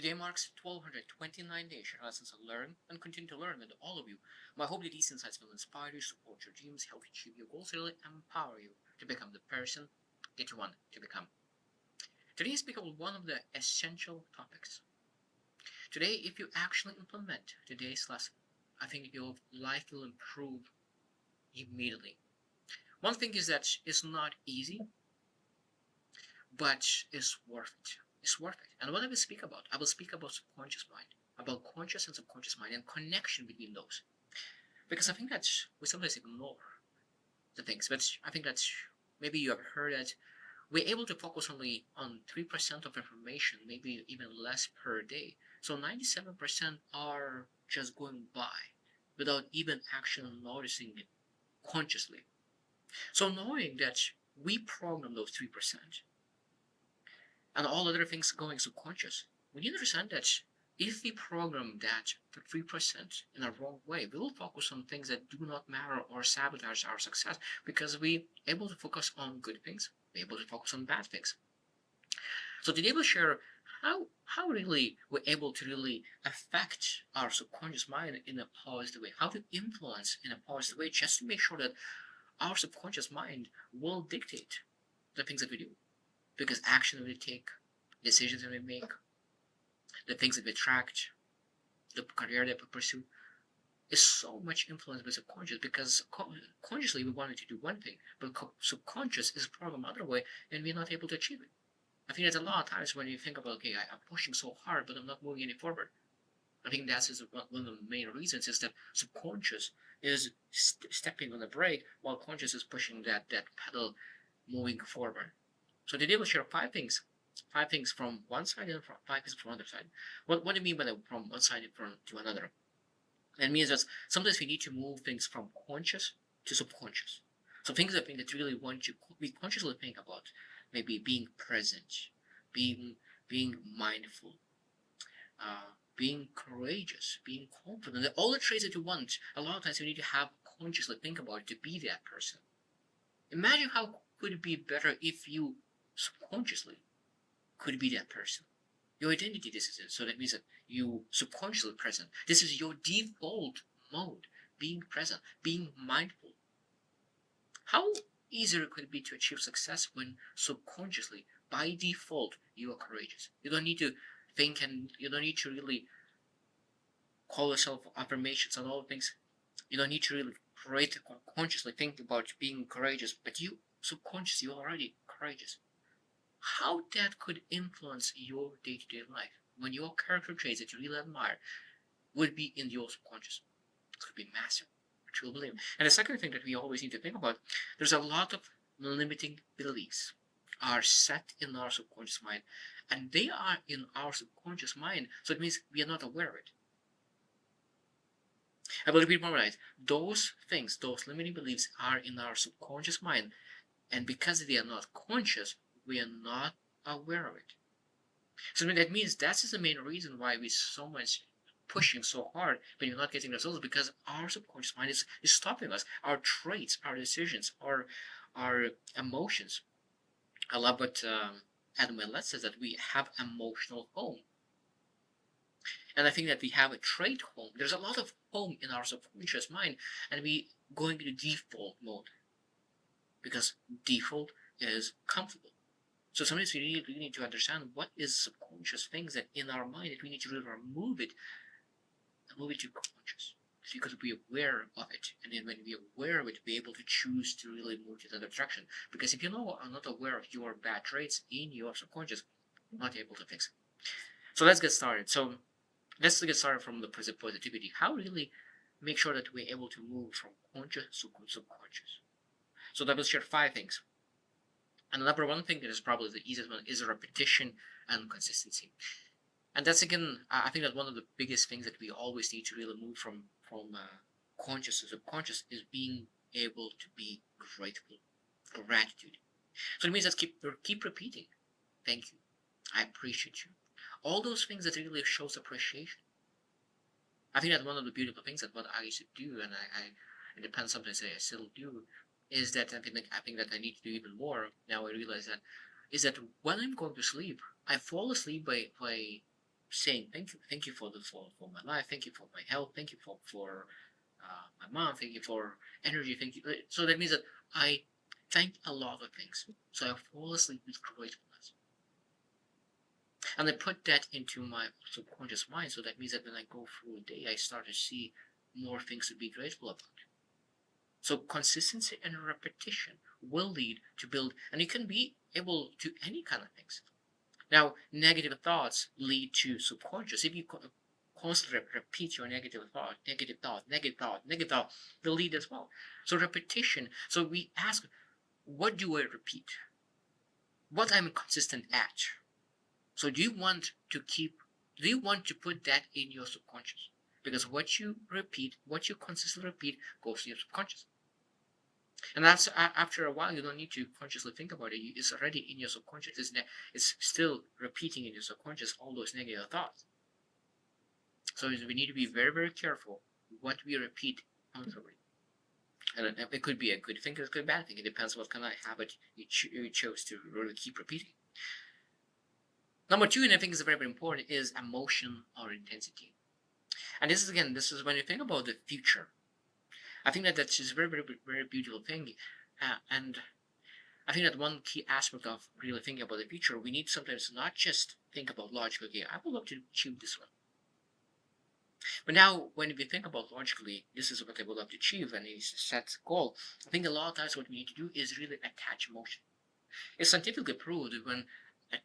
Today marks 1229 days sharing lessons I learn and continue to learn with all of you. My hope that these insights will inspire you, support your dreams, help you achieve your goals, and really empower you to become the person that you want to become. Today I speak about one of the essential topics. Today, if you actually implement today's lesson, I think your life will improve immediately. One thing is that it's not easy, but it's worth it. It's worth it. And what I will speak about, I will speak about subconscious mind, about conscious and subconscious mind and connection between those. Because I think that we sometimes ignore the things, but I think that maybe you have heard that we're able to focus only on 3% of information, maybe even less per day. So 97% are just going by without even actually noticing it consciously. So knowing that we program those 3%, and all other things going subconscious, we need to understand that if we program that 3% in a wrong way, we will focus on things that do not matter or sabotage our success because we able to focus on good things, we're able to focus on bad things. So today we'll share how really we're able to really affect our subconscious mind in a positive way, how to influence in a positive way, just to make sure that our subconscious mind will dictate the things that we do. Because action we take, decisions that we make, the things that we attract, the career that we pursue, is so much influenced by subconscious because consciously we wanted to do one thing, but subconscious is programmed another way and we're not able to achieve it. I think there's a lot of times when you think about, okay, I'm pushing so hard, but I'm not moving any forward. I think that's one of the main reasons is that subconscious is stepping on the brake while conscious is pushing that pedal moving forward. So today we'll share five things from one side and five things from the other side. What do you mean by the from one side to another? It means that sometimes we need to move things from conscious to subconscious. So things that really want you we consciously think about, maybe being present, being mindful, being courageous, being confident. All the traits that you want. A lot of times you need to have consciously think about it to be that person. Imagine how could it be better if you subconsciously could be that person. Your identity, this is it. So that means that you subconsciously present. This is your default mode, being present, being mindful. How easier could it be to achieve success when subconsciously, by default, you are courageous? You don't need to think and you don't need to really call yourself affirmations and all things. You don't need to really create consciously think about being courageous, but you subconsciously you're already courageous. How that could influence your day-to-day life when your character traits that you really admire would be in your subconscious. It could be massive, which you'll believe. And the second thing that we always need to think about, there's a lot of limiting beliefs are set in our subconscious mind, and they are in our subconscious mind, so it means we are not aware of it. I will repeat one more. Those things, those limiting beliefs are in our subconscious mind, and because they are not conscious, we are not aware of it. So that means that's the main reason why we so much pushing so hard but you're not getting results because our subconscious mind is stopping us. Our traits, our decisions, our emotions. I love what Adam Willett says that we have emotional home. And I think that we have a trait home. There's a lot of home in our subconscious mind, and we going to default mode because default is comfortable. So sometimes we really need to understand what is subconscious things that in our mind that we need to really remove it and move it to conscious. So you could be aware of it, and then when we're aware of it, be able to choose to really move to that direction. Because if you know are not aware of your bad traits in your subconscious, you're not able to fix it. So let's get started. So let's get started from the positivity. How really make sure that we're able to move from conscious to subconscious. So that will share five things. And the number one thing that is probably the easiest one is repetition and consistency. And that's again, I think that one of the biggest things that we always need to really move from conscious to subconscious is being able to be grateful, gratitude. So it means that keep repeating, thank you, I appreciate you. All those things that really shows appreciation. I think that one of the beautiful things that what I used to do, and it depends sometimes I still do, is that I think that I need to do even more. Now I realize that is that when I'm going to sleep, I fall asleep by saying thank you for my life, thank you for my health, thank you for my mom, thank you for energy, thank you. So that means that I thank a lot of things. So I fall asleep with gratefulness. And I put that into my subconscious mind. So that means that when I go through a day, I start to see more things to be grateful about. So consistency and repetition will lead to build, and you can be able to any kind of things. Now, negative thoughts lead to subconscious. If you constantly repeat your negative thought, negative thought, negative thought, negative thought, they'll lead as well. So repetition. So we ask, what do I repeat? What I'm consistent at? So do you want to put that in your subconscious? Because what you repeat, what you consistently repeat, goes to your subconscious. And that's after a while, you don't need to consciously think about it. It's already in your subconscious. It's still repeating in your subconscious all those negative thoughts. So we need to be very, very careful what we repeat constantly. And it could be a good thing, it could be a bad thing. It depends what kind of habit you chose to really keep repeating. Number two, and I think is very, very important, is emotion or intensity. And this is when you think about the future. I think that's just a very, very, very beautiful thing. And I think that one key aspect of really thinking about the future, we need sometimes not just think about logically, okay, I would love to achieve this one. But now, when we think about logically, this is what I would love to achieve, and it's a set goal, I think a lot of times what we need to do is really attach emotion. It's scientifically proved that when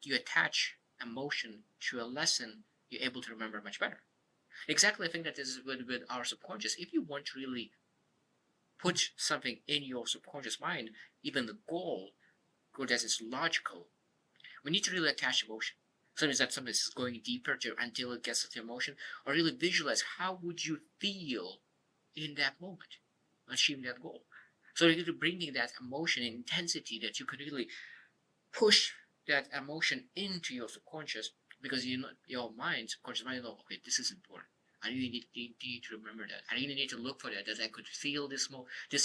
you attach emotion to a lesson, you're able to remember much better. Exactly, I think that is with our subconscious. If you want to really put something in your subconscious mind, even the goal that is logical, we need to really attach emotion. Sometimes that something is going deeper until it gets to emotion, or really visualize how would you feel in that moment, achieving that goal. So you're bringing that emotion and intensity that you could really push that emotion into your subconscious, because your mind, subconscious mind, know, okay, this is important. I really need to remember that. I really need to look for that I could feel this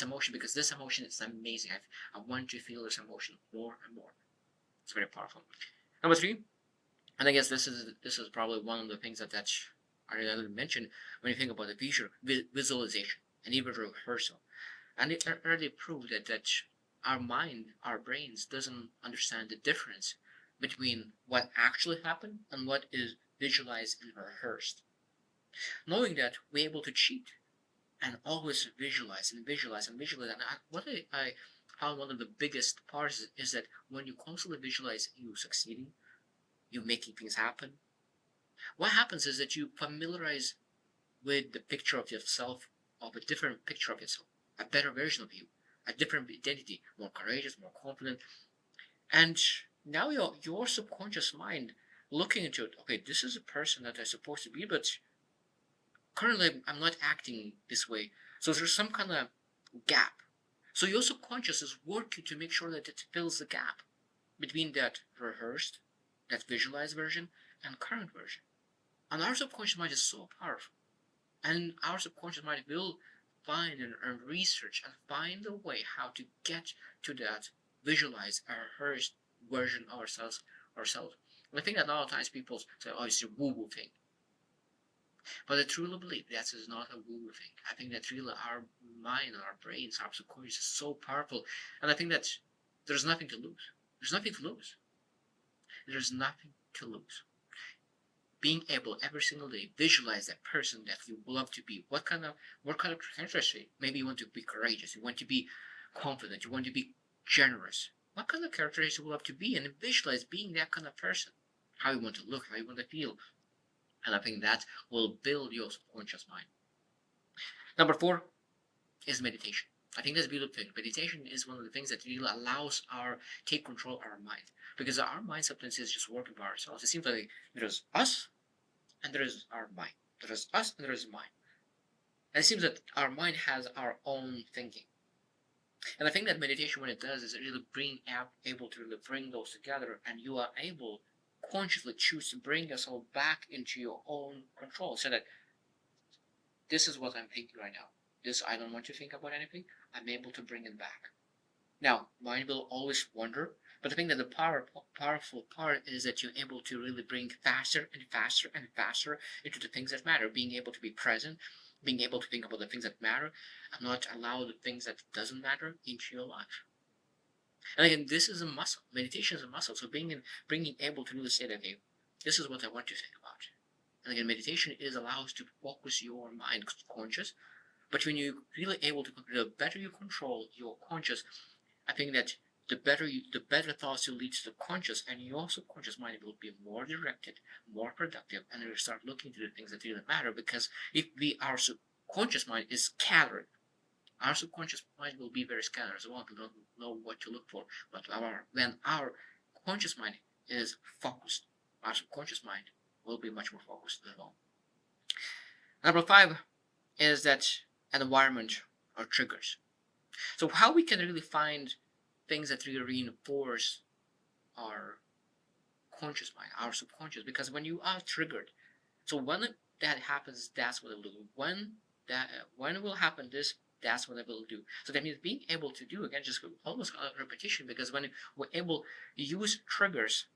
emotion, because this emotion is amazing. I want to feel this emotion more and more. It's very powerful. Number three, and I guess this is probably one of the things that I didn't mention when you think about the future, visualization and even rehearsal. And it already proved that our mind, our brains, doesn't understand the difference between what actually happened and what is visualized and rehearsed. Knowing that, we're able to cheat and always visualize and visualize and visualize. And what I found one of the biggest parts is that when you constantly visualize you succeeding, you making things happen, what happens is that you familiarize with the picture of yourself, of a different picture of yourself, a better version of you, a different identity, more courageous, more confident. And now your subconscious mind looking into it, okay, this is a person that I'm supposed to be, but currently I'm not acting this way. So there's some kind of gap. So your subconscious is working to make sure that it fills the gap between that rehearsed, that visualized version, and current version. And our subconscious mind is so powerful. And our subconscious mind will find and research and find a way how to get to that visualized or rehearsed version of ourselves. And I think that a lot of times people say, oh, it's a woo-woo thing. But I truly believe that is not a woo-woo thing. I think that really our mind, our brains, our subconscious is so powerful. And I think that there's nothing to lose. There's nothing to lose. There's nothing to lose. Being able every single day visualize that person that you love to be. What kind of characteristic? Maybe you want to be courageous, you want to be confident, you want to be generous. What kind of characteristics you love to be, and visualize being that kind of person. How you want to look, how you want to feel. And I think that will build your subconscious mind. Number four is meditation. I think that's a beautiful thing. Meditation is one of the things that really allows take control of our mind. Because our mind sometimes is just working by ourselves. It seems like there's us and there is our mind. There is us and there is mind. And it seems that our mind has our own thinking. And I think that meditation, when it does, is it really able to really bring those together, and you are able consciously choose to bring yourself back into your own control, so that this is what I'm thinking right now. This, I don't want to think about anything. I'm able to bring it back. Now, mind will always wander, But I think that the powerful part is that you're able to really bring faster and faster and faster into the things that matter. Being able to be present, being able to think about the things that matter, and not allow the things that doesn't matter into your life. And again, this is a muscle. Meditation is a muscle. So bringing able to really say that, okay, this is what I want to think about. And again, meditation is allows to focus your mind conscious. But when you really able to, the better you control your conscious, I think that the better thoughts you lead to the conscious, and your subconscious mind will be more directed, more productive, and you start looking to the things that really matter. Because if our subconscious mind is scattered, our subconscious mind will be very scattered as well. We don't know what to look for. But when our conscious mind is focused, our subconscious mind will be much more focused as well. Number 5 is that an environment or triggers. So how we can really find things that really reinforce our conscious mind, our subconscious, because when you are triggered, so when that happens, that's what it will do. When it will happen, that's what it will do. So that means being able to do, again, just almost a repetition, because when we're able to use triggers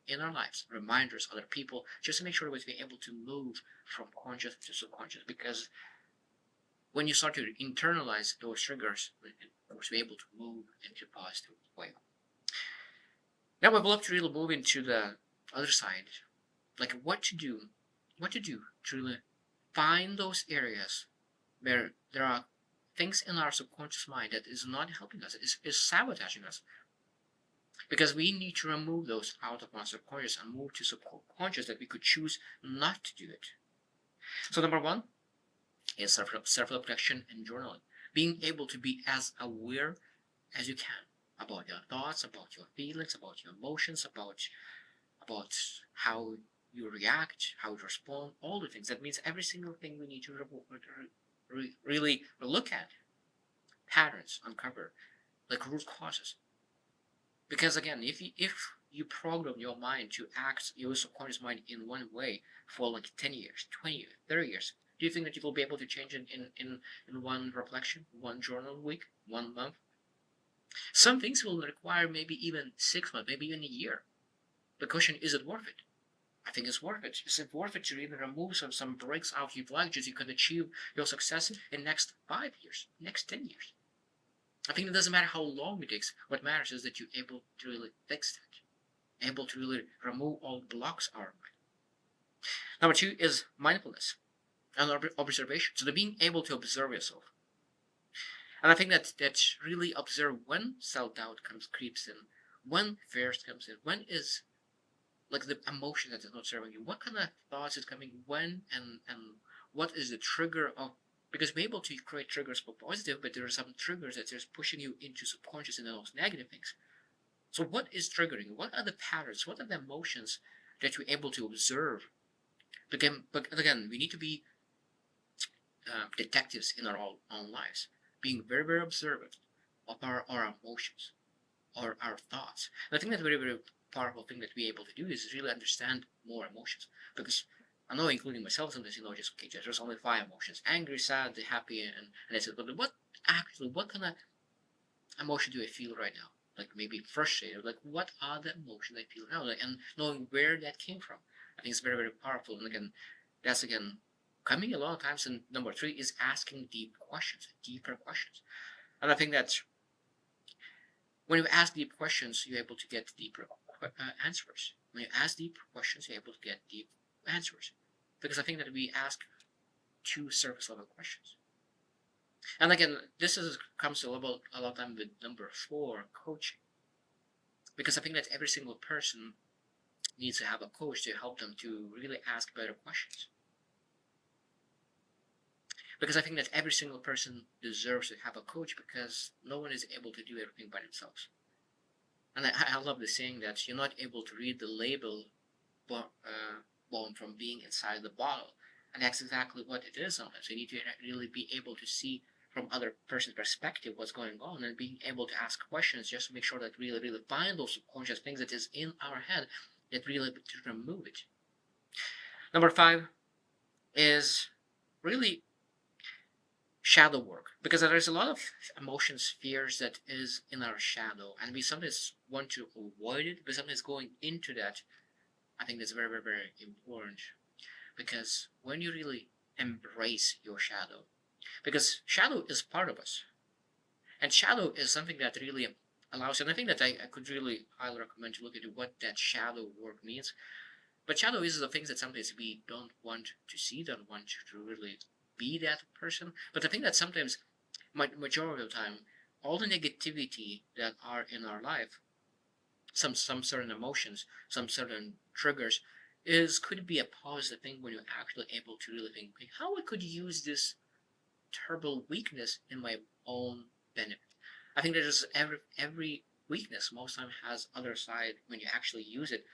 in our lives, reminders, other people, just to make sure that we're able to move from conscious to subconscious. Because when you start to internalize those triggers, we're able to move into a positive way. Now I would love to really move into the other side, like what to do to really find those areas where there are things in our subconscious mind that is not helping us, is sabotaging us. Because we need to remove those out of our subconscious and move to subconscious, that we could choose not to do it. So number 1 is self-reflection and journaling. Being able to be as aware as you can about your thoughts, about your feelings, about your emotions, about how you react, how you respond, all the things. That means every single thing we need to really look at, patterns, uncover, like root causes. Because again, if you program your mind to act, your subconscious mind, in one way for like 10 years, 20 years, 30 years, do you think that you will be able to change it in one reflection, one journal week, 1 month? Some things will require maybe even 6 months, maybe even a year. The question, is it worth it? I think it's worth it. Is it worth it to even remove some breaks out of your life so you can achieve your success in next 5 years, next 10 years? I think it doesn't matter how long it takes. What matters is that you're able to really fix that, able to really remove all the blocks out of our mind. Number 2 is mindfulness and observation. So the being able to observe yourself. And I think that really observe when self-doubt creeps in, when fear comes in, when is like the emotion that is not serving you, what kind of thoughts is coming when, and what is the trigger of, because we're able to create triggers for positive, but there are some triggers that is pushing you into subconscious and those negative things. So what is triggering? What are the patterns? What are the emotions that you're able to observe? But again, we need to be detectives in our own lives, being very, very observant of our emotions or our thoughts. And I think that's a very, very powerful thing that we're able to do is really understand more emotions. Because I know, including myself, sometimes just okay, there's only 5 emotions: angry, sad, happy, and that's it. But what kind of emotion do I feel right now? Like maybe frustrated. Like what are the emotions I feel now? Like, and knowing where that came from, I think it's very, very powerful. And again, that's again coming a lot of times. And number 3 is asking deeper questions. And I think that when you ask deep questions, you're able to get deeper answers. When you ask deep questions, you're able to get deep answers. Because I think that we ask too surface level questions. And again, this comes a lot of time with number 4, coaching. Because I think that every single person needs to have a coach to help them to really ask better questions. Because I think that every single person deserves to have a coach, because no one is able to do everything by themselves. And I love the saying that you're not able to read the label from being inside the bottle. And that's exactly what it is sometimes. You need to really be able to see from other person's perspective what's going on, and being able to ask questions just to make sure that we really find those subconscious things that is in our head, that really to remove it. Number 5 is really shadow work, because there's a lot of emotions, fears that is in our shadow, and we sometimes want to avoid it, but sometimes going into that, I think that's very, very, very important, because when you really embrace your shadow, because shadow is part of us, and shadow is something that really allows, and I think that I could really highly recommend to look into what that shadow work means. But shadow is the things that sometimes we don't want to see, don't want to really be that person. But I think that sometimes, majority of the time, all the negativity that are in our life, some certain emotions, some certain triggers, is could be a positive thing when you're actually able to really think, okay, how I could use this terrible weakness in my own benefit. I think that is every weakness most time has other side when you actually use it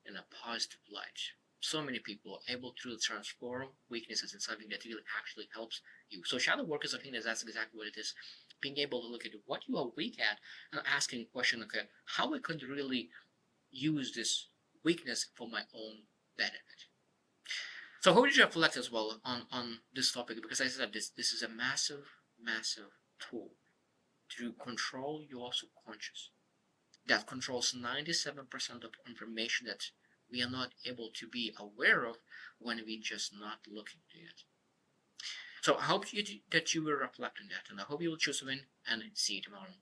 in a positive light. So many people are able to transform weaknesses into something that really actually helps you. So shadow work is, I think that's exactly what it is. Being able to look at what you are weak at and asking a question, okay, how I could really use this weakness for my own benefit. So how did you reflect as well on this topic? Because I said this is a massive, massive tool to control your subconscious that controls 97% of information that we are not able to be aware of when we just not looking to it. So I hope that you will reflect on that, and I hope you will choose to win, and see you tomorrow.